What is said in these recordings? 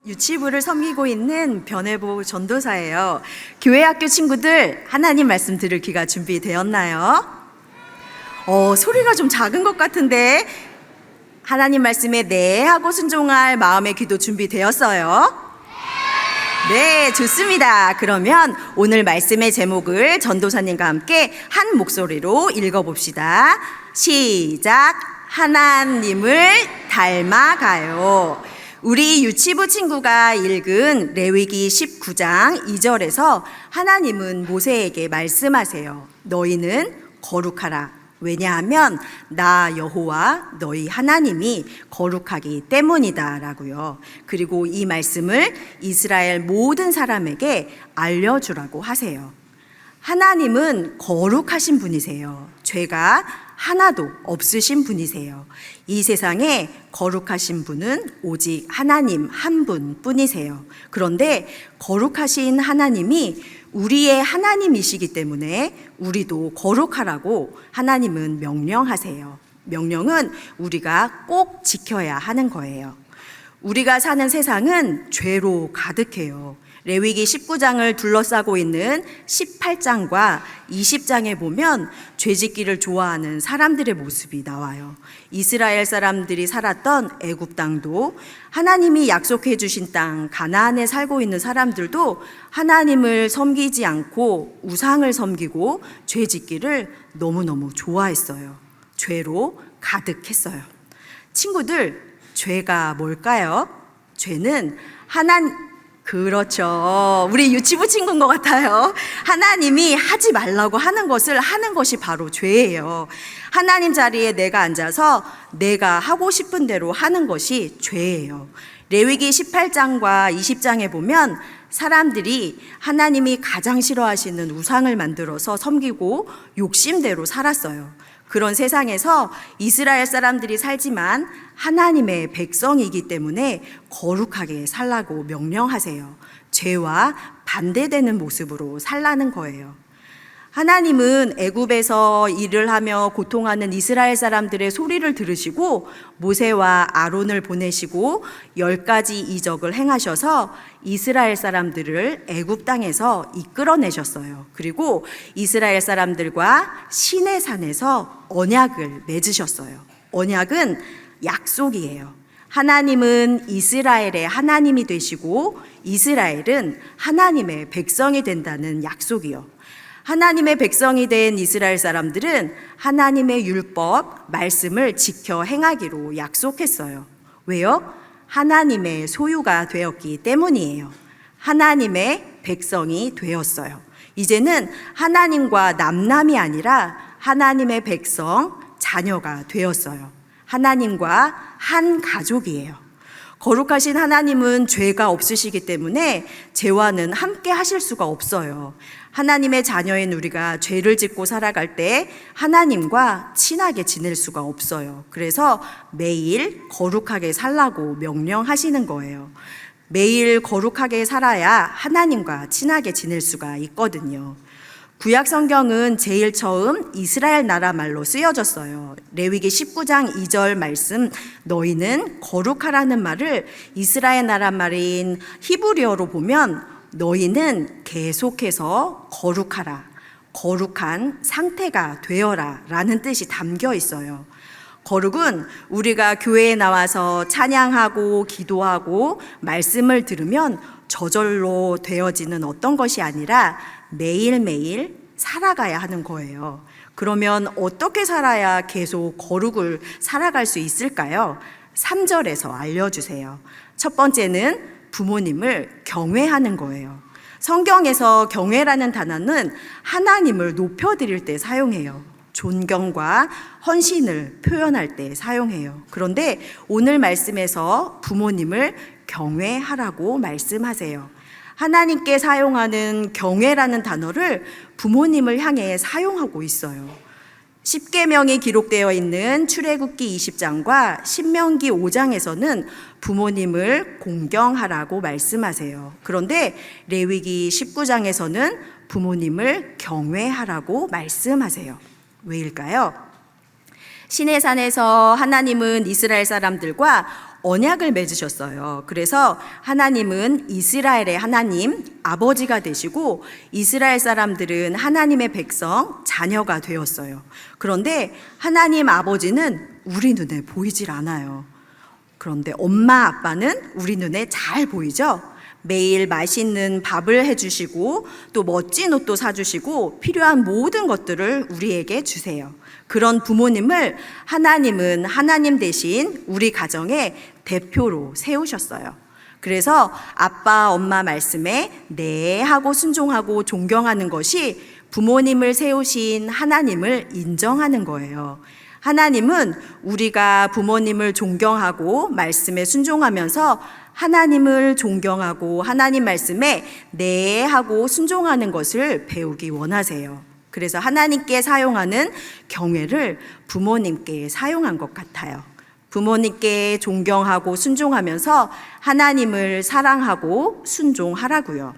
유치부를 섬기고 있는 변해보 전도사예요. 교회 학교 친구들, 하나님 말씀 들을 귀가 준비되었나요? 소리가 좀 작은 것 같은데 하나님 말씀에 네 하고 순종할 마음의 귀도 준비되었어요? 네, 좋습니다. 그러면 오늘 말씀의 제목을 전도사님과 함께 한 목소리로 읽어봅시다. 시작! 하나님을 닮아가요. 우리 유치부 친구가 읽은 레위기 19장 2절에서 하나님은 모세에게 말씀하세요. 너희는 거룩하라. 왜냐하면 나 여호와 너희 하나님이 거룩하기 때문이다 라고요. 그리고 이 말씀을 이스라엘 모든 사람에게 알려주라고 하세요. 하나님은 거룩하신 분이세요. 죄가 하나도 없으신 분이세요. 이 세상에 거룩하신 분은 오직 하나님 한 분뿐이세요. 그런데 거룩하신 하나님이 우리의 하나님이시기 때문에 우리도 거룩하라고 하나님은 명령하세요. 명령은 우리가 꼭 지켜야 하는 거예요. 우리가 사는 세상은 죄로 가득해요. 레위기 19장을 둘러싸고 있는 18장과 20장에 보면 죄짓기를 좋아하는 사람들의 모습이 나와요. 이스라엘 사람들이 살았던 애굽 땅도 하나님이 약속해 주신 땅 가나안에 살고 있는 사람들도 하나님을 섬기지 않고 우상을 섬기고 죄짓기를 너무너무 좋아했어요. 죄로 가득했어요. 친구들, 죄가 뭘까요? 죄는 그렇죠. 우리 유치부 친구인 것 같아요. 하나님이 하지 말라고 하는 것을 하는 것이 바로 죄예요. 하나님 자리에 내가 앉아서 내가 하고 싶은 대로 하는 것이 죄예요. 레위기 18장과 20장에 보면 사람들이 하나님이 가장 싫어하시는 우상을 만들어서 섬기고 욕심대로 살았어요. 그런 세상에서 이스라엘 사람들이 살지만 하나님의 백성이기 때문에 거룩하게 살라고 명령하세요. 죄와 반대되는 모습으로 살라는 거예요. 하나님은 애굽에서 일을 하며 고통하는 이스라엘 사람들의 소리를 들으시고 모세와 아론을 보내시고 10가지 이적을 행하셔서 이스라엘 사람들을 애굽 땅에서 이끌어내셨어요. 그리고 이스라엘 사람들과 시내산에서 언약을 맺으셨어요. 언약은 약속이에요. 하나님은 이스라엘의 하나님이 되시고 이스라엘은 하나님의 백성이 된다는 약속이요. 하나님의 백성이 된 이스라엘 사람들은 하나님의 율법, 말씀을 지켜 행하기로 약속했어요. 왜요? 하나님의 소유가 되었기 때문이에요. 하나님의 백성이 되었어요. 이제는 하나님과 남남이 아니라 하나님의 백성, 자녀가 되었어요. 하나님과 한 가족이에요. 거룩하신 하나님은 죄가 없으시기 때문에 죄와는 함께 하실 수가 없어요. 하나님의 자녀인 우리가 죄를 짓고 살아갈 때 하나님과 친하게 지낼 수가 없어요. 그래서 매일 거룩하게 살라고 명령하시는 거예요. 매일 거룩하게 살아야 하나님과 친하게 지낼 수가 있거든요. 구약 성경은 제일 처음 이스라엘 나라 말로 쓰여졌어요. 레위기 19장 2절 말씀, 너희는 거룩하라는 말을 이스라엘 나라 말인 히브리어로 보면 너희는 계속해서 거룩하라, 거룩한 상태가 되어라 라는 뜻이 담겨 있어요. 거룩은 우리가 교회에 나와서 찬양하고 기도하고 말씀을 들으면 저절로 되어지는 어떤 것이 아니라 매일매일 살아가야 하는 거예요. 그러면 어떻게 살아야 계속 거룩을 살아갈 수 있을까요? 3절에서 알려주세요. 첫 번째는 부모님을 경외하는 거예요. 성경에서 경외라는 단어는 하나님을 높여드릴 때 사용해요. 존경과 헌신을 표현할 때 사용해요. 그런데 오늘 말씀에서 부모님을 경외하라고 말씀하세요. 하나님께 사용하는 경외라는 단어를 부모님을 향해 사용하고 있어요. 십계명이 기록되어 있는 출애굽기 20장과 신명기 5장에서는 부모님을 공경하라고 말씀하세요. 그런데 레위기 19장에서는 부모님을 경외하라고 말씀하세요. 왜일까요? 시내산에서 하나님은 이스라엘 사람들과 언약을 맺으셨어요. 그래서 하나님은 이스라엘의 하나님, 아버지가 되시고 이스라엘 사람들은 하나님의 백성, 자녀가 되었어요. 그런데 하나님 아버지는 우리 눈에 보이질 않아요. 그런데 엄마, 아빠는 우리 눈에 잘 보이죠? 매일 맛있는 밥을 해주시고 또 멋진 옷도 사주시고 필요한 모든 것들을 우리에게 주세요. 그런 부모님을 하나님은 하나님 대신 우리 가정의 대표로 세우셨어요. 그래서 아빠, 엄마 말씀에 네 하고 순종하고 존경하는 것이 부모님을 세우신 하나님을 인정하는 거예요. 하나님은 우리가 부모님을 존경하고 말씀에 순종하면서 하나님을 존경하고 하나님 말씀에 네 하고 순종하는 것을 배우기 원하세요. 그래서 하나님께 사용하는 경외를 부모님께 사용한 것 같아요. 부모님께 존경하고 순종하면서 하나님을 사랑하고 순종하라고요.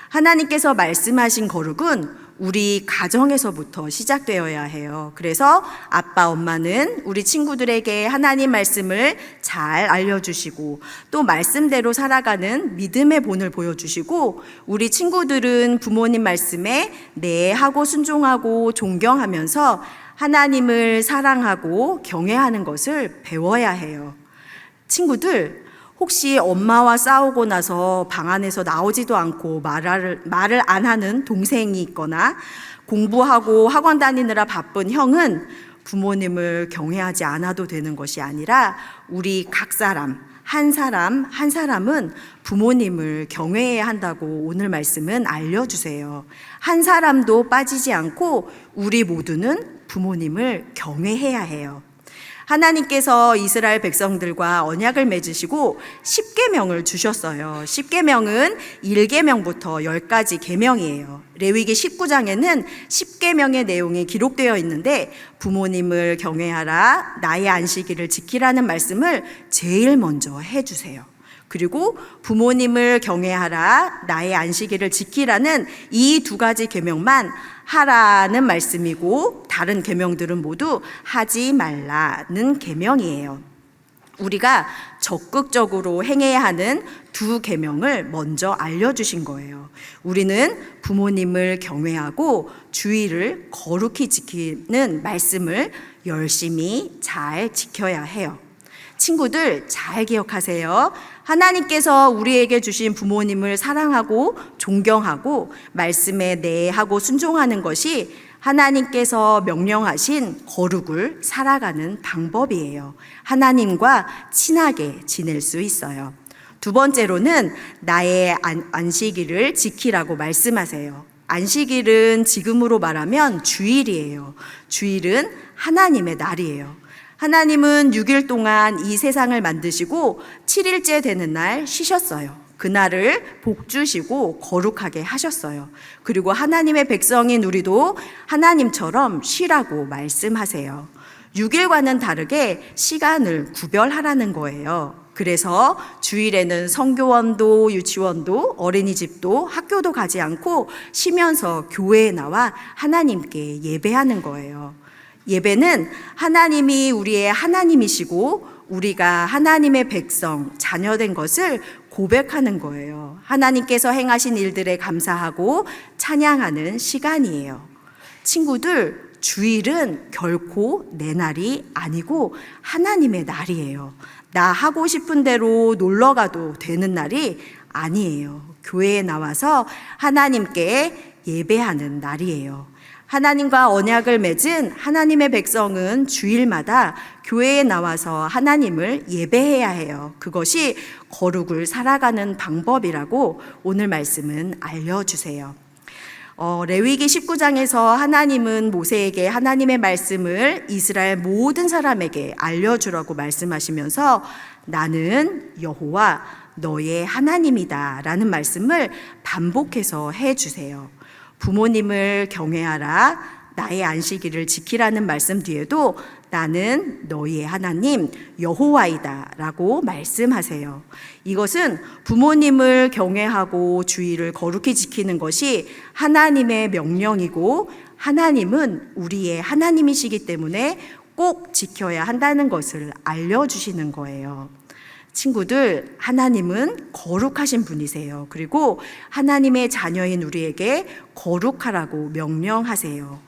하나님께서 말씀하신 거룩은 우리 가정에서부터 시작되어야 해요. 그래서 아빠, 엄마는 우리 친구들에게 하나님 말씀을 잘 알려주시고 또 말씀대로 살아가는 믿음의 본을 보여주시고 우리 친구들은 부모님 말씀에 네 하고 순종하고 존경하면서 하나님을 사랑하고 경외하는 것을 배워야 해요. 친구들, 혹시 엄마와 싸우고 나서 방 안에서 나오지도 않고 말을 안 하는 동생이 있거나 공부하고 학원 다니느라 바쁜 형은 부모님을 경외하지 않아도 되는 것이 아니라 우리 각 사람, 한 사람은 부모님을 경외해야 한다고 오늘 말씀은 알려주세요. 한 사람도 빠지지 않고 우리 모두는 부모님을 경외해야 해요. 하나님께서 이스라엘 백성들과 언약을 맺으시고 10계명을 주셨어요. 10계명은 1계명부터 10가지 계명이에요. 레위기 19장에는 10계명의 내용이 기록되어 있는데 부모님을 경외하라, 나의 안식일을 지키라는 말씀을 제일 먼저 해주세요. 그리고 부모님을 경외하라, 나의 안식일을 지키라는 이 두 가지 계명만 하라는 말씀이고 다른 계명들은 모두 하지 말라는 계명이에요. 우리가 적극적으로 행해야 하는 두 계명을 먼저 알려주신 거예요. 우리는 부모님을 경외하고 주의를 거룩히 지키는 말씀을 열심히 잘 지켜야 해요. 친구들 잘 기억하세요. 하나님께서 우리에게 주신 부모님을 사랑하고 존경하고 말씀에 네 하고 순종하는 것이 하나님께서 명령하신 거룩을 살아가는 방법이에요. 하나님과 친하게 지낼 수 있어요. 두 번째로는 나의 안식일을 지키라고 말씀하세요. 안식일은 지금으로 말하면 주일이에요. 주일은 하나님의 날이에요. 하나님은 6일 동안 이 세상을 만드시고 7일째 되는 날 쉬셨어요. 그날을 복 주시고 거룩하게 하셨어요. 그리고 하나님의 백성인 우리도 하나님처럼 쉬라고 말씀하세요. 6일과는 다르게 시간을 구별하라는 거예요. 그래서 주일에는 성교원도 유치원도 어린이집도 학교도 가지 않고 쉬면서 교회에 나와 하나님께 예배하는 거예요. 예배는 하나님이 우리의 하나님이시고 우리가 하나님의 백성, 자녀된 것을 고백하는 거예요. 하나님께서 행하신 일들에 감사하고 찬양하는 시간이에요. 친구들, 주일은 결코 내 날이 아니고 하나님의 날이에요. 나 하고 싶은 대로 놀러 가도 되는 날이 아니에요. 교회에 나와서 하나님께 예배하는 날이에요. 하나님과 언약을 맺은 하나님의 백성은 주일마다 교회에 나와서 하나님을 예배해야 해요. 그것이 거룩을 살아가는 방법이라고 오늘 말씀은 알려주세요. 레위기 19장에서 하나님은 모세에게 하나님의 말씀을 이스라엘 모든 사람에게 알려주라고 말씀하시면서 나는 여호와 너의 하나님이다 라는 말씀을 반복해서 해주세요. 부모님을 경외하라, 나의 안식일을 지키라는 말씀 뒤에도 나는 너희의 하나님 여호와이다 라고 말씀하세요. 이것은 부모님을 경외하고 주의를 거룩히 지키는 것이 하나님의 명령이고 하나님은 우리의 하나님이시기 때문에 꼭 지켜야 한다는 것을 알려주시는 거예요. 친구들, 하나님은 거룩하신 분이세요. 그리고 하나님의 자녀인 우리에게 거룩하라고 명령하세요.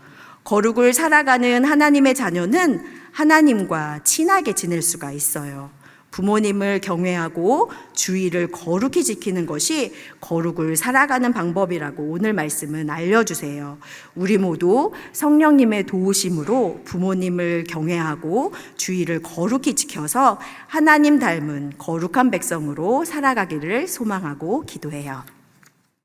거룩을 살아가는 하나님의 자녀는 하나님과 친하게 지낼 수가 있어요. 부모님을 경외하고 주의를 거룩히 지키는 것이 거룩을 살아가는 방법이라고 오늘 말씀은 알려주세요. 우리 모두 성령님의 도우심으로 부모님을 경외하고 주의를 거룩히 지켜서 하나님 닮은 거룩한 백성으로 살아가기를 소망하고 기도해요.